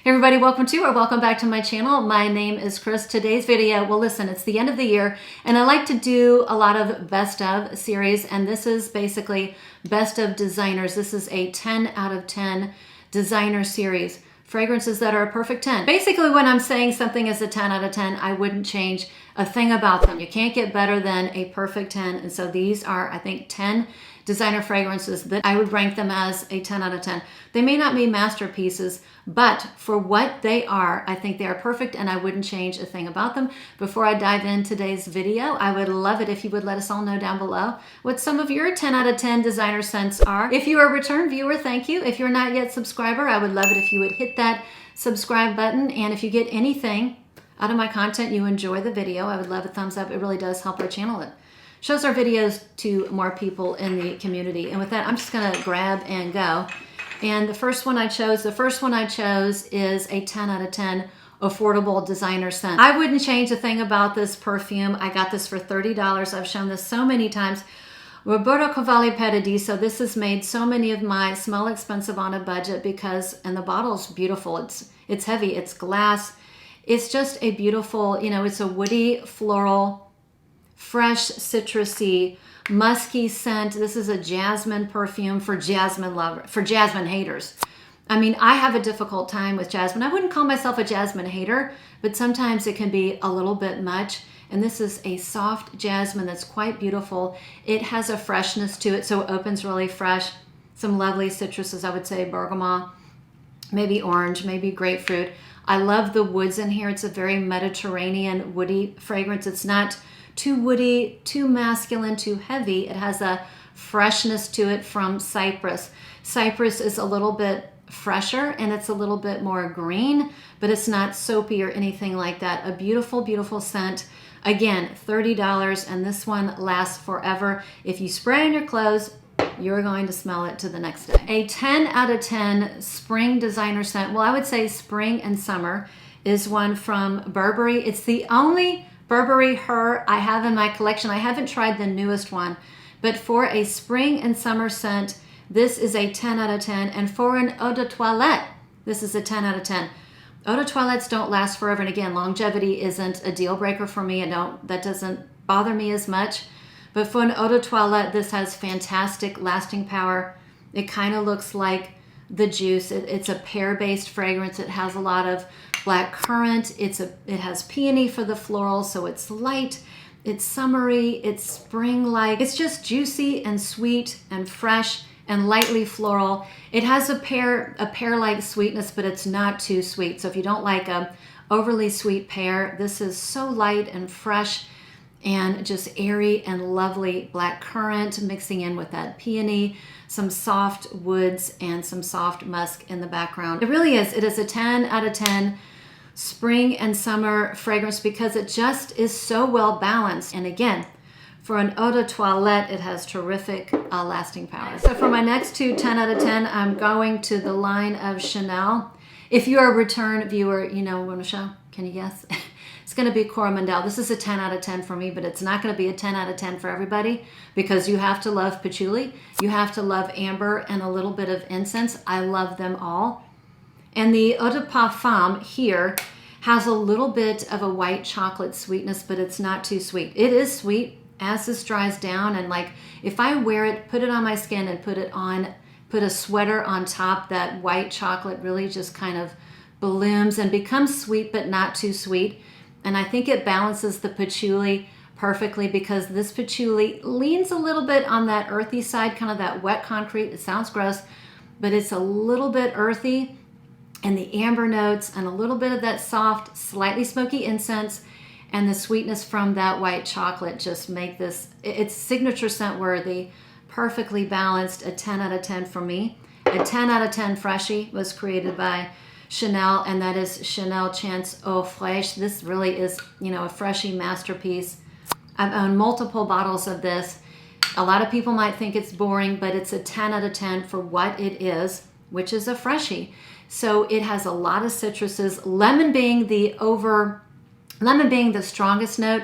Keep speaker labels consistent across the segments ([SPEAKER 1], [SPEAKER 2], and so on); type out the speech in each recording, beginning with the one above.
[SPEAKER 1] Hey everybody, welcome back to my channel. My name is Chris. Today's video, well listen, it's the end of the year and I like to do a lot of best of series, and this is basically best of designers. This is a 10 out of 10 designer series. Fragrances that are a perfect 10. Basically when I'm saying something is a 10 out of 10, I wouldn't change a thing about them. You can't get better than a perfect 10. And so these are, I think, 10 designer fragrances that I would rank them as a 10 out of 10. They may not be masterpieces, but for what they are, I think they are perfect and I wouldn't change a thing about them. Before I dive in today's video, I would love it if you would let us all know down below what some of your 10 out of 10 designer scents are. If you are a return viewer, thank you. If you're not yet a subscriber, I would love it if you would hit that subscribe button. And if you get anything out of my content, you enjoy the video, I would love a thumbs up. It really does help our channel. It shows our videos to more people in the community. And with that, I'm just gonna grab and go. And the first one I chose is a 10 out of 10 affordable designer scent. I wouldn't change a thing about this perfume. I got this for $30. I've shown this so many times. Roberto Cavalli Paradiso. This has made so many of my smell expensive on a budget because, and the bottle's beautiful. It's heavy, it's glass. It's just a beautiful, it's a woody, floral, fresh, citrusy, musky scent. This is a jasmine perfume for jasmine haters. I mean, I have a difficult time with jasmine. I wouldn't call myself a jasmine hater, but sometimes it can be a little bit much. And this is a soft jasmine that's quite beautiful. It has a freshness to it, so it opens really fresh. Some lovely citruses, I would say bergamot, maybe orange, maybe grapefruit. I love the woods in here. It's a very Mediterranean woody fragrance. It's not too woody, too masculine, too heavy. It has a freshness to it from cypress. Cypress is a little bit fresher and it's a little bit more green, but it's not soapy or anything like that. A beautiful, beautiful scent. Again, $30, and this one lasts forever. If you spray on your clothes, you're going to smell it to the next day. A 10 out of 10 spring designer scent. Well, I would say spring and summer is one from Burberry. It's the only Burberry Her I have in my collection. I haven't tried the newest one, but for a spring and summer scent, this is a 10 out of 10. And for an eau de toilette, this is a 10 out of 10. Eau de toilettes don't last forever. And again, longevity isn't a deal breaker for me. That doesn't bother me as much. But for an eau de toilette, this has fantastic lasting power. It kind of looks like the juice. It's a pear-based fragrance. It has a lot of black currant. It has peony for the floral, so it's light, it's summery, it's spring-like. It's just juicy and sweet and fresh and lightly floral. It has a pear-like sweetness, but it's not too sweet. So if you don't like a overly sweet pear, this is so light and fresh and just airy and lovely black currant mixing in with that peony, some soft woods and some soft musk in the background. It really is. It is a 10 out of 10 spring and summer fragrance because it just is so well balanced. And again, for an eau de toilette, it has terrific lasting power. So for my next two 10 out of 10, I'm going to the line of Chanel. If you're a return viewer, you know what I'm showing. Can you guess? It's going to be Coromandel. This is a 10 out of 10 for me, but it's not going to be a 10 out of 10 for everybody because you have to love patchouli, you have to love amber and a little bit of incense. I love them all. And the eau de parfum here has a little bit of a white chocolate sweetness, but it's not too sweet. It is sweet as this dries down, and like if I wear it, put it on my skin and put a sweater on top, that white chocolate really just kind of blooms and becomes sweet, but not too sweet. And I think it balances the patchouli perfectly because this patchouli leans a little bit on that earthy side, kind of that wet concrete. It sounds gross, but it's a little bit earthy, and the amber notes and a little bit of that soft, slightly smoky incense and the sweetness from that white chocolate just make this, it's signature scent worthy, perfectly balanced, a 10 out of 10 for me. A 10 out of 10 Fraiche was created by Chanel, and that is Chanel Chance Eau Fraiche. This really is, a Fraiche masterpiece. I've owned multiple bottles of this. A lot of people might think it's boring, but it's a 10 out of 10 for what it is, which is a Fraiche. So it has a lot of citruses, lemon being the strongest note,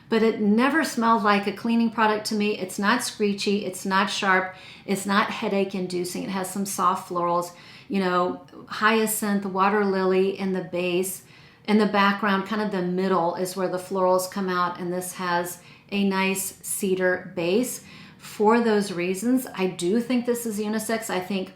[SPEAKER 1] but it never smelled like a cleaning product to me. It's not screechy, it's not sharp, it's not headache inducing. It has some soft florals. you know, hyacinth, water lily in the base. In the background, kind of the middle is where the florals come out, and this has a nice cedar base. For those reasons, I do think this is unisex. I think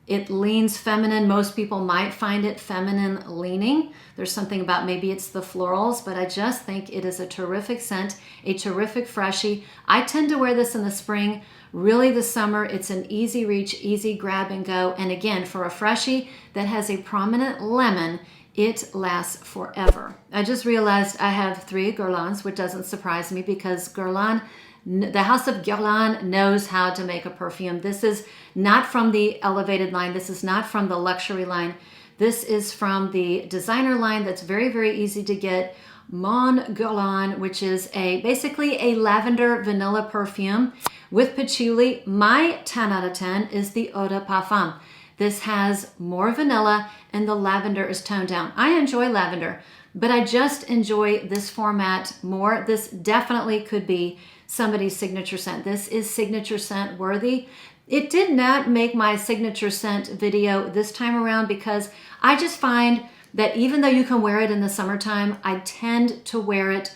[SPEAKER 1] it leans feminine. Most people might find it feminine leaning. There's something about, maybe it's the florals, but I just think it is a terrific scent, a terrific freshie. I tend to wear this in the spring, really the summer. It's an easy reach, easy grab and go. And again, for a freshie that has a prominent lemon, it lasts forever. I just realized I have 3 Guerlains, which doesn't surprise me because Guerlain, the House of Guerlain, knows how to make a perfume. This is not from the elevated line. This is not from the luxury line. This is from the designer line that's very, very easy to get. Mon Guerlain, which is basically a lavender vanilla perfume with patchouli. My 10 out of 10 is the Eau de Parfum. This has more vanilla and the lavender is toned down. I enjoy lavender, but I just enjoy this format more. This definitely could be somebody's signature scent. This is signature scent worthy. It did not make my signature scent video this time around because I just find that even though you can wear it in the summertime, I tend to wear it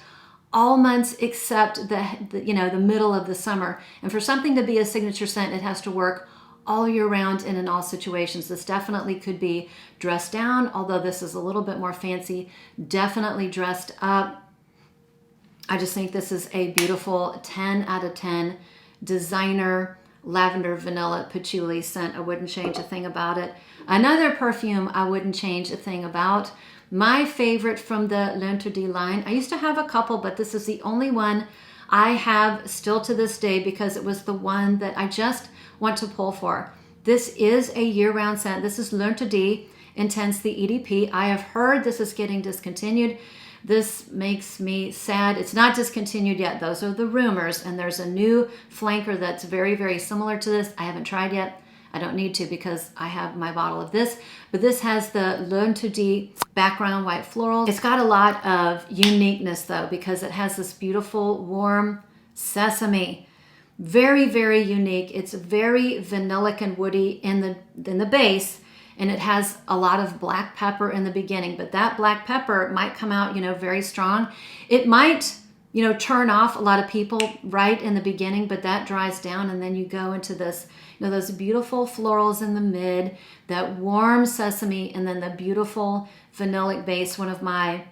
[SPEAKER 1] all months except the middle of the summer. And for something to be a signature scent, it has to work all year round and in all situations. This definitely could be dressed down, although this is a little bit more fancy, definitely dressed up. I just think this is a beautiful 10 out of 10 designer lavender vanilla patchouli scent. I wouldn't change a thing about it. Another perfume I wouldn't change a thing about. My favorite from the L'Interdit line. I used to have a couple, but this is the only one I have still to this day because it was the one that I just want to pull for. This is a year-round scent. This is L'Interdit Intense, the EDP. I have heard this is getting discontinued. This makes me sad. It's not discontinued yet. Those are the rumors. And there's a new flanker that's very, very similar to this. I haven't tried yet. I don't need to because I have my bottle of this. But this has the L'Interdit background white floral. It's got a lot of uniqueness though because it has this beautiful warm sesame. Very, very unique. It's very vanillic and woody in the base. And it has a lot of black pepper in the beginning, but that black pepper might come out, very strong. It might, turn off a lot of people right in the beginning, but that dries down and then you go into this, those beautiful florals in the mid, that warm sesame, and then the beautiful vanillic base, one of my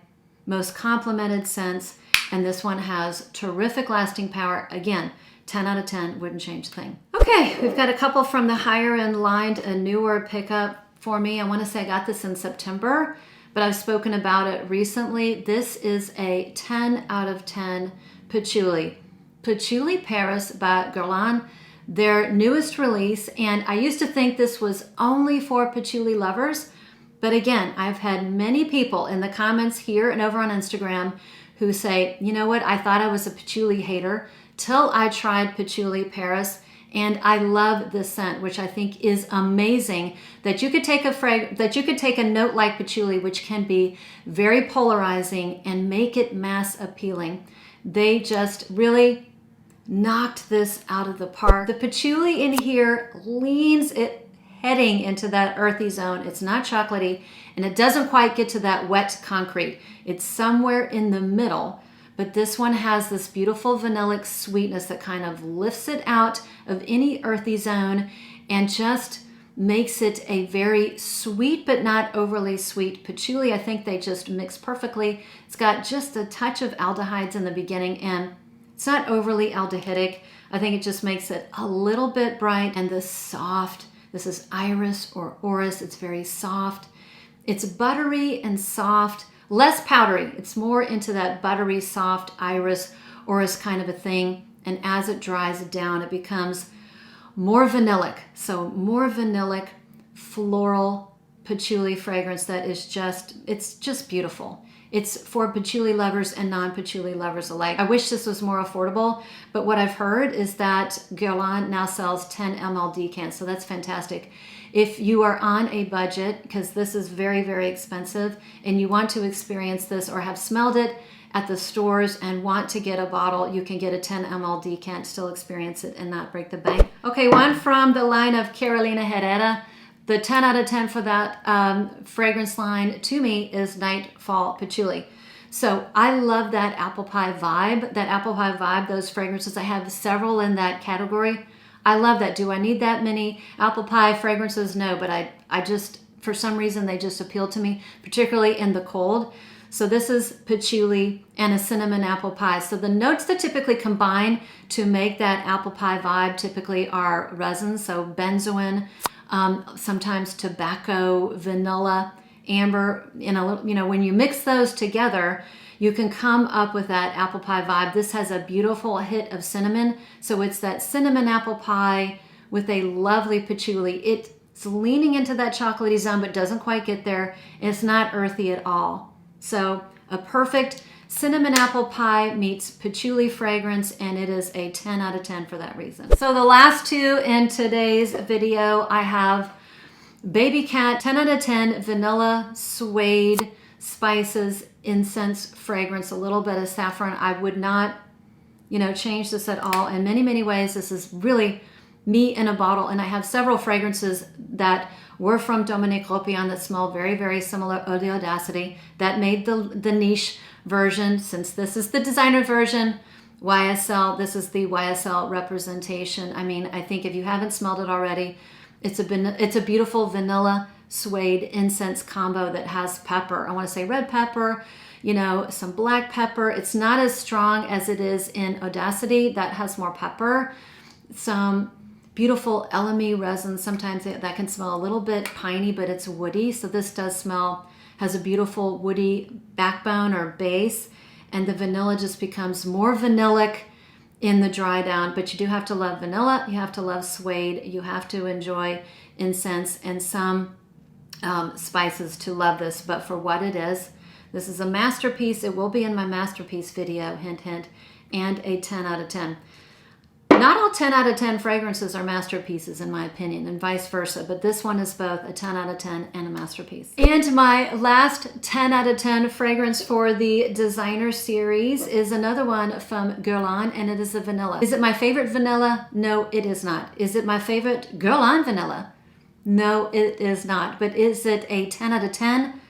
[SPEAKER 1] most complimented scents. And this one has terrific lasting power. Again, 10 out of 10, wouldn't change a thing. Okay, we've got a couple from the higher end line, a newer pickup for me. I want to say I got this in September, but I've spoken about it recently. This is a 10 out of 10 Patchouli. Patchouli Paris by Guerlain, their newest release. And I used to think this was only for patchouli lovers. But again, I've had many people in the comments here and over on Instagram who say, you know what, I thought I was a patchouli hater till I tried Patchouli Paris. And I love this scent, which I think is amazing, that you could take a note like patchouli, which can be very polarizing, and make it mass appealing. They just really knocked this out of the park. The patchouli in here leans it heading into that earthy zone. It's not chocolatey, and it doesn't quite get to that wet concrete. It's somewhere in the middle. But this one has this beautiful vanillic sweetness that kind of lifts it out of any earthy zone and just makes it a very sweet but not overly sweet patchouli. I think they just mix perfectly. It's got just a touch of aldehydes in the beginning and it's not overly aldehydic. I think it just makes it a little bit bright, and this soft, this is iris or orris. It's very soft. It's buttery and soft. Less powdery. It's more into that buttery, soft iris, orris kind of a thing. And as it dries down, it becomes more vanillic. So more vanillic, floral, patchouli fragrance that is it's just beautiful. It's for patchouli lovers and non-patchouli lovers alike. I wish this was more affordable, but what I've heard is that Guerlain now sells 10 ml decants, so that's fantastic. If you are on a budget, because this is very, very expensive, and you want to experience this or have smelled it at the stores and want to get a bottle, you can get a 10 ml decant, still experience it and not break the bank. Okay, one from the line of Carolina Herrera, The 10 out of 10 for that fragrance line to me is Nightfall Patchouli. So I love that apple pie vibe, those fragrances. I have several in that category. I love that. Do I need that many apple pie fragrances? No, but I just, for some reason, they just appeal to me, particularly in the cold. So this is patchouli and a cinnamon apple pie. So the notes that typically combine to make that apple pie vibe typically are resins, so benzoin, sometimes tobacco, vanilla, amber. When you mix those together, you can come up with that apple pie vibe. This has a beautiful hit of cinnamon. So it's that cinnamon apple pie with a lovely patchouli. It's leaning into that chocolatey zone, but doesn't quite get there. It's not earthy at all. So a perfect cinnamon apple pie meets patchouli fragrance, and it is a 10 out of 10 for that reason. So the last two in today's video, I have Babycat 10 out of 10 vanilla suede spices incense fragrance, a little bit of saffron. I would not, change this at all. In many, many ways, this is really me in a bottle, and I have several fragrances that were from Dominique Ropion that smell very, very similar. Eau d'Audacity that made the niche version. Since this is the designer version, YSL, this is the YSL representation. I mean, I think if you haven't smelled it already, it's a beautiful vanilla suede incense combo that has pepper. I want to say red pepper, some black pepper. It's not as strong as it is in Audacity. That has more pepper. Some beautiful elemi resin. Sometimes that can smell a little bit piney, but it's woody. So this has a beautiful woody backbone or base, and the vanilla just becomes more vanillic in the dry down. But you do have to love vanilla. You have to love suede. You have to enjoy incense and some spices to love this. But for what it is, this is a masterpiece. It will be in my masterpiece video, hint, hint, and a 10 out of 10. Not all 10 out of 10 fragrances are masterpieces, in my opinion, and vice versa, but this one is both a 10 out of 10 and a masterpiece. And my last 10 out of 10 fragrance for the designer series is another one from Guerlain, and it is a vanilla. Is it my favorite vanilla? No, it is not. Is it my favorite Guerlain vanilla? No, it is not. But is it a 10 out of 10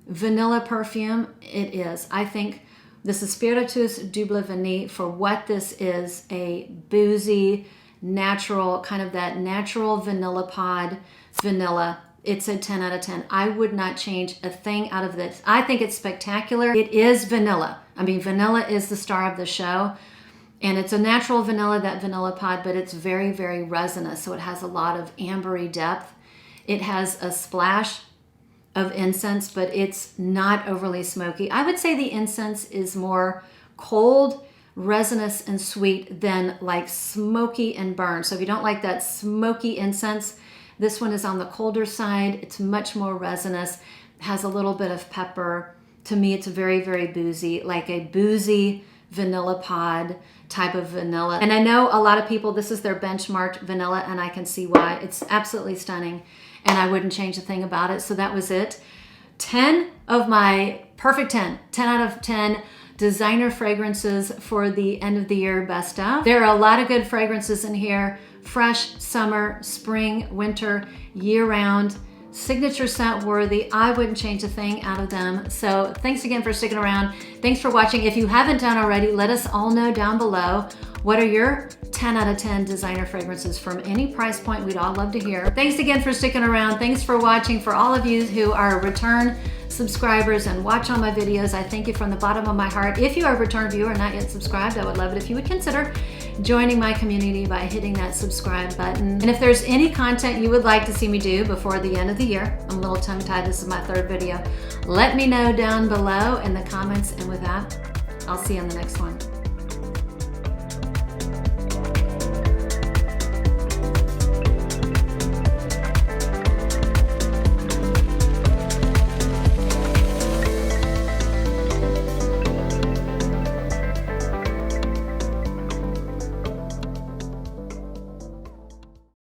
[SPEAKER 1] vanilla perfume? It is. I think this is Spiritueuse Double Vanille for what this is, a boozy, natural, kind of that natural vanilla pod vanilla. It's a 10 out of 10. I would not change a thing out of this. I think it's spectacular. It is vanilla. I mean, vanilla is the star of the show. And it's a natural vanilla, that vanilla pod, but it's very, very resinous. So it has a lot of ambery depth. It has a splash of incense, but it's not overly smoky. I would say the incense is more cold, resinous, and sweet than like smoky and burn. So if you don't like that smoky incense, this one is on the colder side. It's much more resinous, has a little bit of pepper. To me, it's very, very boozy, like a boozy vanilla pod type of vanilla. And I know a lot of people, this is their benchmarked vanilla, and I can see why. It's absolutely stunning, and I wouldn't change a thing about it. So that was it. 10 of my perfect 10 out of 10 designer fragrances for the end of the year best of. There are a lot of good fragrances in here. Fresh, summer, spring, winter, year round, signature scent worthy. I wouldn't change a thing out of them. So thanks again for sticking around. Thanks for watching. If you haven't done already, let us all know down below, what are your 10 out of 10 designer fragrances from any price point? We'd all love to hear. Thanks again for sticking around. Thanks for watching. For all of you who are return subscribers and watch all my videos, I thank you from the bottom of my heart. If you are a return viewer and not yet subscribed, I would love it if you would consider joining my community by hitting that subscribe button. And if there's any content you would like to see me do before the end of the year, I'm a little tongue-tied, this is my third video, let me know down below in the comments. And with that, I'll see you on the next one.